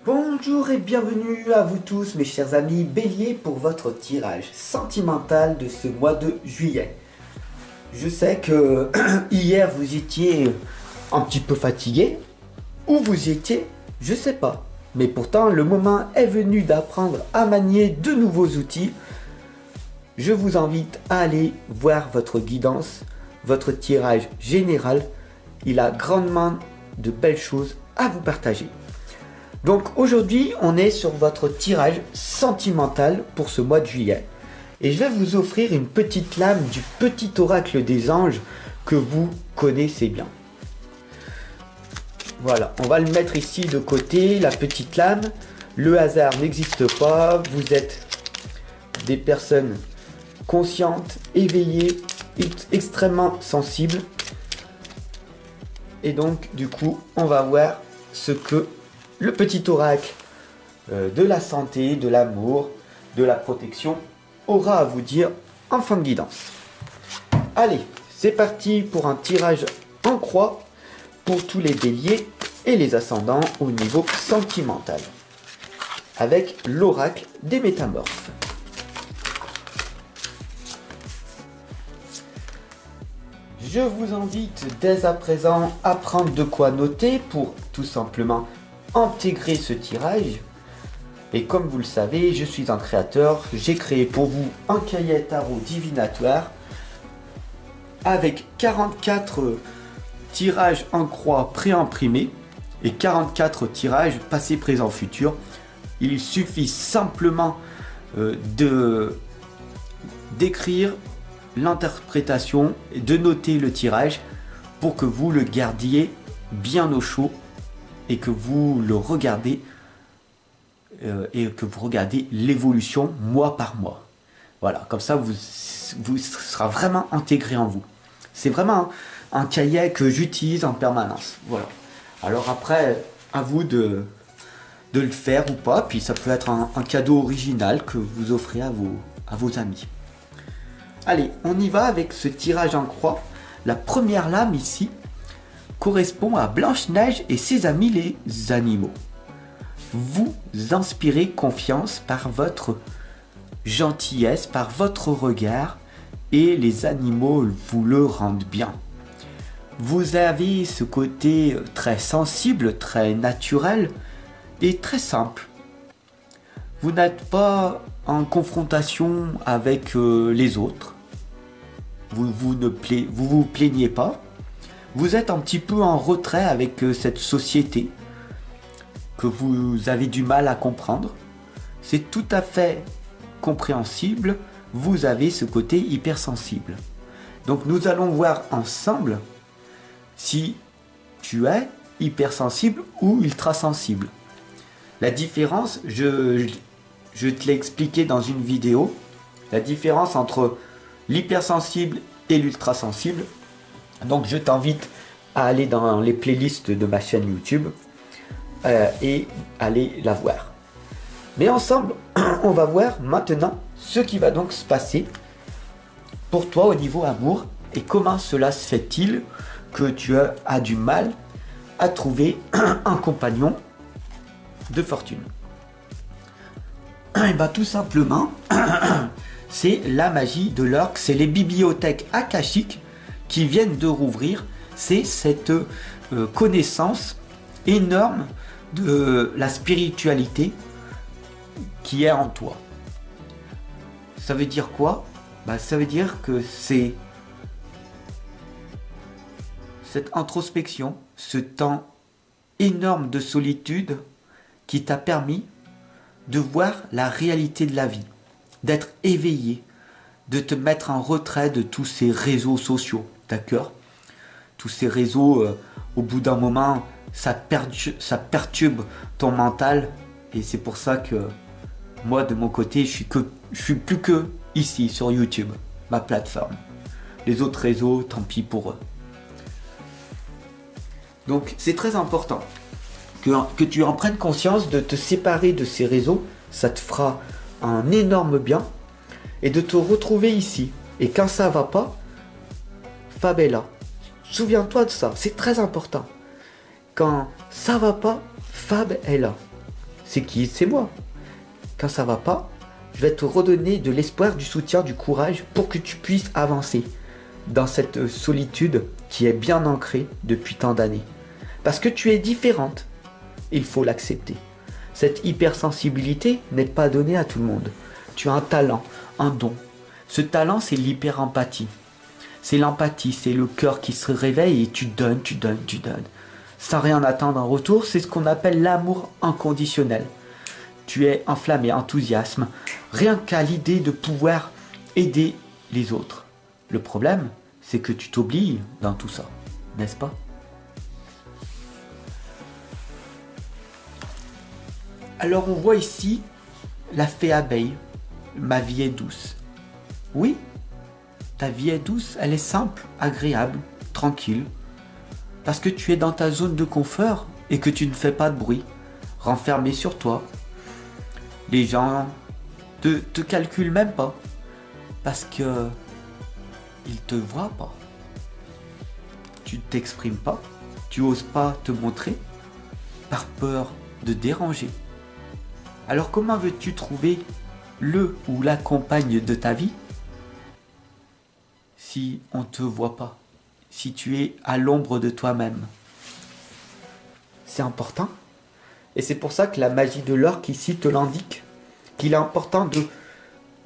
Bonjour et bienvenue à vous tous mes chers amis Bélier pour votre tirage sentimental de ce mois de juillet. Je sais que hier vous étiez un petit peu fatigué, ou vous étiez, je sais pas. Mais pourtant le moment est venu d'apprendre à manier de nouveaux outils. Je vous invite à aller voir votre guidance, votre tirage général. Il a grandement de belles choses à vous partager. Donc aujourd'hui, on est sur votre tirage sentimental pour ce mois de juillet. Et je vais vous offrir une petite lame du petit oracle des anges que vous connaissez bien. Voilà, on va le mettre ici de côté, la petite lame. Le hasard n'existe pas, vous êtes des personnes conscientes, éveillées, extrêmement sensibles. Et donc, du coup, on va voir ce que le petit oracle de la santé, de l'amour, de la protection aura à vous dire en fin de guidance. Allez, c'est parti pour un tirage en croix pour tous les béliers et les ascendants au niveau sentimental avec l'oracle des métamorphes. Je vous invite dès à présent à prendre de quoi noter pour tout simplement intégrer ce tirage. Et comme vous le savez, je suis un créateur. J'ai créé pour vous un cahier tarot divinatoire avec 44 tirages en croix préimprimés et 44 tirages passé, présent, futur. Il suffit simplement d'écrire l'interprétation et de noter le tirage pour que vous le gardiez bien au chaud et que vous le regardez l'évolution mois par mois. Voilà, comme ça vous sera vraiment intégré en vous. C'est vraiment un cahier que j'utilise en permanence. Voilà. Alors après, à vous de le faire ou pas, puis ça peut être un cadeau original que vous offrez à vos amis. Allez, on y va avec ce tirage en croix. La première lame ici correspond à Blanche-Neige et ses amis les animaux. Vous inspirez confiance par votre gentillesse, par votre regard, et les animaux vous le rendent bien. Vous avez ce côté très sensible, très naturel et très simple. Vous n'êtes pas en confrontation avec les autres. Vous vous plaignez pas. Vous êtes un petit peu en retrait avec cette société que vous avez du mal à comprendre. C'est tout à fait compréhensible. Vous avez ce côté hypersensible. Donc nous allons voir ensemble si tu es hypersensible ou ultrasensible. La différence, je te l'ai expliqué dans une vidéo, la différence entre l'hypersensible et l'ultrasensible. Donc je t'invite à aller dans les playlists de ma chaîne YouTube et aller la voir. Mais ensemble, on va voir maintenant ce qui va donc se passer pour toi au niveau amour et comment cela se fait-il que tu as du mal à trouver un compagnon de fortune. Et bien tout simplement, c'est la magie de l'orque, c'est les bibliothèques akashiques qui viennent de rouvrir. C'est cette connaissance énorme de la spiritualité qui est en toi. Ça veut dire quoi? Ça veut dire que c'est cette introspection, ce temps énorme de solitude qui t'a permis de voir la réalité de la vie, d'être éveillé, de te mettre en retrait de tous ces réseaux sociaux, d'accord? Tous ces réseaux, au bout d'un moment, ça perturbe ton mental, et c'est pour ça que moi, de mon côté, je suis plus que ici, sur YouTube, ma plateforme. Les autres réseaux, tant pis pour eux. Donc, c'est très important que tu en prennes conscience de te séparer de ces réseaux. Ça te fera un énorme bien. Et de te retrouver ici. Et quand ça va pas, Fab est là. Souviens-toi de ça, c'est très important. Quand ça va pas, Fab est là. C'est qui? C'est moi. Quand ça va pas, je vais te redonner de l'espoir, du soutien, du courage pour que tu puisses avancer dans cette solitude qui est bien ancrée depuis tant d'années. Parce que tu es différente. Il faut l'accepter. Cette hypersensibilité n'est pas donnée à tout le monde. Tu as un talent, un don. Ce talent, c'est l'hyper-empathie. C'est l'empathie, c'est le cœur qui se réveille et tu donnes, tu donnes, tu donnes. Sans rien attendre en retour, c'est ce qu'on appelle l'amour inconditionnel. Tu es enflammé, enthousiasme, rien qu'à l'idée de pouvoir aider les autres. Le problème, c'est que tu t'oublies dans tout ça, n'est-ce pas? Alors on voit ici la fée abeille. Ma vie est douce. Oui, ta vie est douce, elle est simple, agréable, tranquille. Parce que tu es dans ta zone de confort et que tu ne fais pas de bruit, renfermé sur toi. Les gens te calculent même pas. Parce que ils te voient pas. Tu ne t'exprimes pas. Tu oses pas te montrer par peur de déranger. Alors comment veux-tu trouver le ou la compagne de ta vie si on ne te voit pas, si tu es à l'ombre de toi-même? C'est important. Et c'est pour ça que la magie de l'orque ici te l'indique, qu'il est important de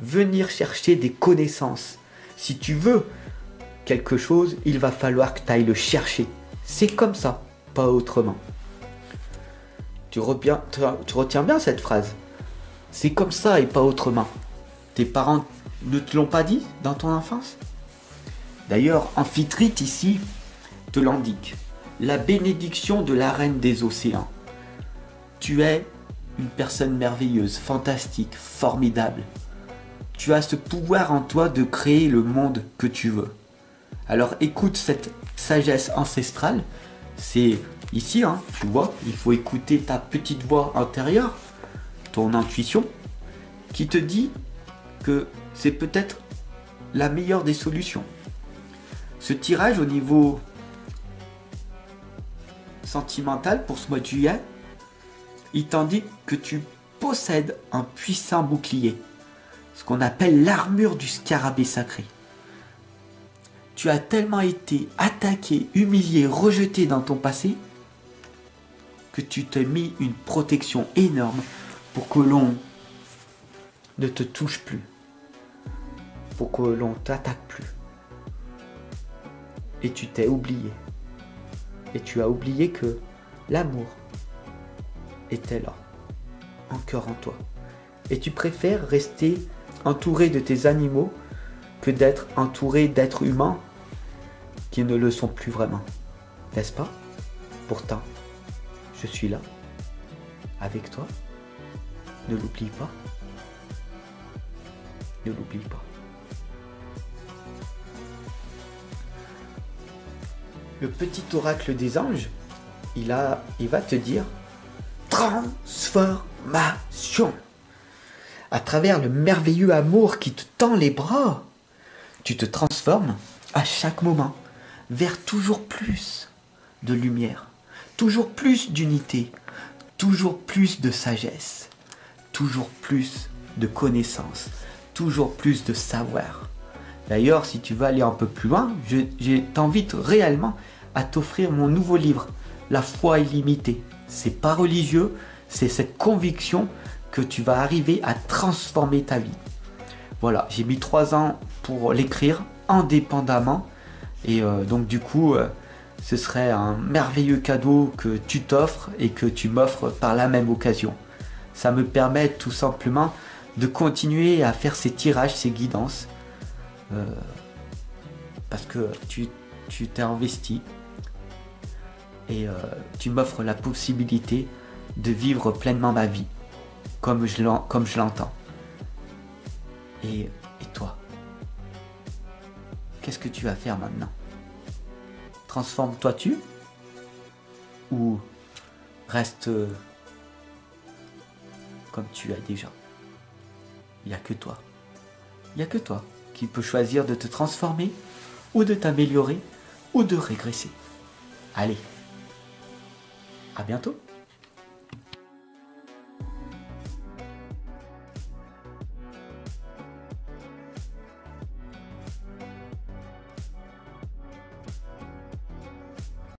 venir chercher des connaissances. Si tu veux quelque chose, il va falloir que tu ailles le chercher. C'est comme ça, pas autrement. Tu retiens bien cette phrase. C'est comme ça et pas autrement. Tes parents ne te l'ont pas dit dans ton enfance? D'ailleurs, Amphitrite ici te l'indique. La bénédiction de la reine des océans. Tu es une personne merveilleuse, fantastique, formidable. Tu as ce pouvoir en toi de créer le monde que tu veux. Alors écoute cette sagesse ancestrale. C'est ici, hein, tu vois, il faut écouter ta petite voix intérieure, ton intuition, qui te dit que c'est peut-être la meilleure des solutions. Ce tirage au niveau sentimental pour ce mois de juillet, il t'indique que tu possèdes un puissant bouclier, ce qu'on appelle l'armure du scarabée sacré. Tu as tellement été attaqué, humilié, rejeté dans ton passé que tu t'es mis une protection énorme pour que l'on ne te touche plus, pour que l'on t'attaque plus. Et tu t'es oublié. Et tu as oublié que l'amour était là, encore en toi. Et tu préfères rester entouré de tes animaux que d'être entouré d'êtres humains qui ne le sont plus vraiment. N'est-ce pas? Pourtant, je suis là, avec toi. Ne l'oublie pas. Ne l'oublie pas. Le petit oracle des anges, il va te dire transformation. À travers le merveilleux amour qui te tend les bras, tu te transformes à chaque moment vers toujours plus de lumière, toujours plus d'unité, toujours plus de sagesse, toujours plus de connaissances, toujours plus de savoir. D'ailleurs, si tu veux aller un peu plus loin, je t'invite réellement à t'offrir mon nouveau livre, La foi illimitée. C'est pas religieux, c'est cette conviction que tu vas arriver à transformer ta vie. Voilà, j'ai mis 3 ans pour l'écrire indépendamment. Et donc du coup, ce serait un merveilleux cadeau que tu t'offres et que tu m'offres par la même occasion. Ça me permet tout simplement de continuer à faire ces tirages, ces guidances. Parce que tu t'es investi et tu m'offres la possibilité de vivre pleinement ma vie comme je l'entends. Et toi, qu'est-ce que tu vas faire maintenant? Transforme-toi-tu ou reste comme tu as déjà? Il n'y a que toi. Il n'y a que toi qui peux choisir de te transformer ou de t'améliorer ou de régresser. Allez, à bientôt.